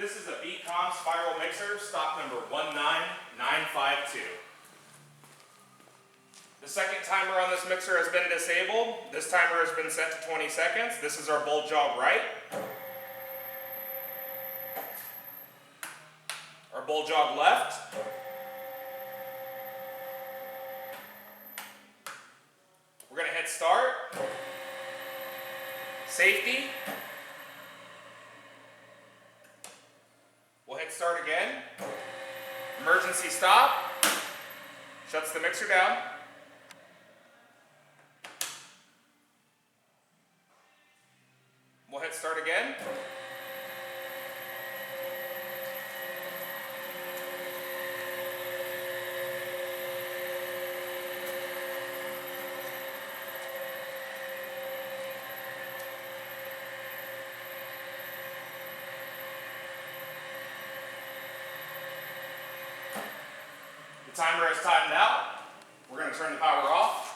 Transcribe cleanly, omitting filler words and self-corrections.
This is a BEcom spiral mixer, stock number 19952. The second timer on this mixer has been disabled. This timer has been set to 20 seconds. This is our bowl jog right. Our bowl jog left. We're going to hit start. Safety. We'll hit start again. Emergency stop. Shuts the mixer down. We'll hit start again. The timer has timed out. We're going to turn the power off.